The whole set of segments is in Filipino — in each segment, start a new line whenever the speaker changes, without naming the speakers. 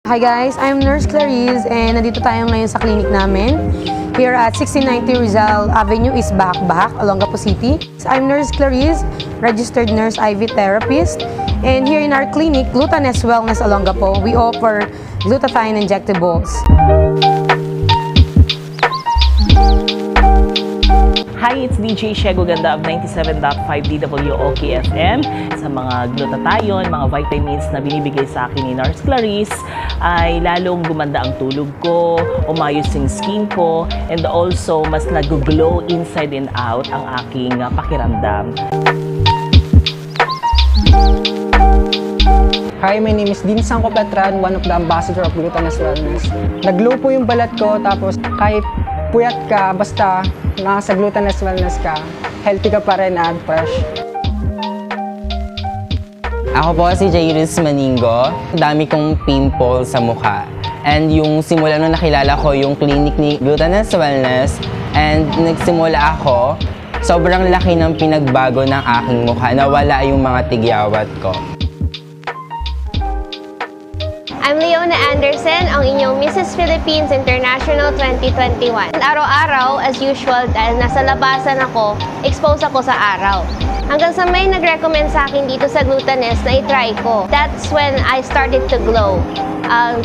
Hi guys, I'm Nurse Clarice and nandito tayo ngayon sa clinic namin. Here at 1690 Rizal Avenue is Bakbak, Olongapo City. I'm Nurse Clarice, registered nurse IV therapist. And here in our clinic, Glutanes Wellness Olongapo, we offer glutathione injectables.
Hi, it's DJ Shego Ganda of 97.5 DWOK FM. Sa mga glutathione, mga vitamins na binibigay sa akin ni Nurse Clarice, ay lalong gumanda ang tulog ko, umayos yung skin ko, and also mas nag-glow inside and out ang aking pakiramdam.
Hi, my name is Dean Sangko Petran, one of the ambassador of Glutanes Wellness. Nag-glow po yung balat ko, tapos kahit puyat ka, basta nasa Glutanes Wellness ka, healthy ka pa rin at fresh.
Ako po si Jairus Maningo. Dami kong pimple sa mukha. And yung simula nung nakilala ko yung clinic ni Glutanes Wellness and nagsimula ako, sobrang laki ng pinagbago ng aking mukha. Nawala yung mga tigyawat ko.
I'm Leona Anderson, ang inyong Mrs. Philippines International 2021. Araw-araw, as usual, dahil nasa labasan ako, expose ako sa araw. Hanggang sa may nag-recommend sa akin dito sa Glutanes na i-try ko. That's when I started to glow.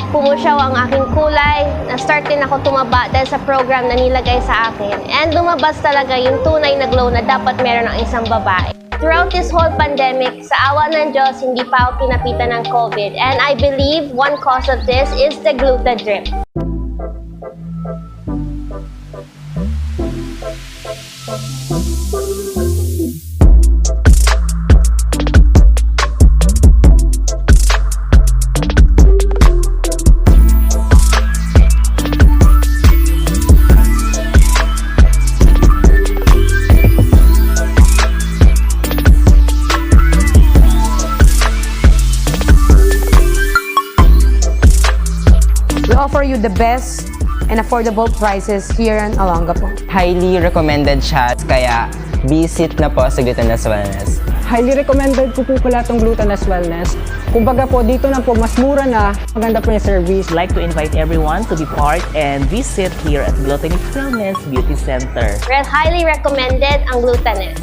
Pumusyaw ang aking kulay, na-start din ako tumaba dahil sa program na nilagay sa akin. And lumabas talaga yung tunay na glow na dapat meron ng isang babae. Throughout this whole pandemic, sa awa ng Diyos, hindi pa ako pinapitan ng COVID. And I believe one cause of this is the Gluta Drip.
We offer you the best and affordable prices here in Olongapo.
Highly recommended siya, kaya visit na po sa Glutanes Wellness.
Highly recommended ko po pala itong Glutanes Wellness. Kumbaga po, dito na po, mas mura na, maganda po yung service.
I'd like to invite everyone to be part and visit here at Glutanes Wellness Beauty Center.
Highly recommended ang Glutanes.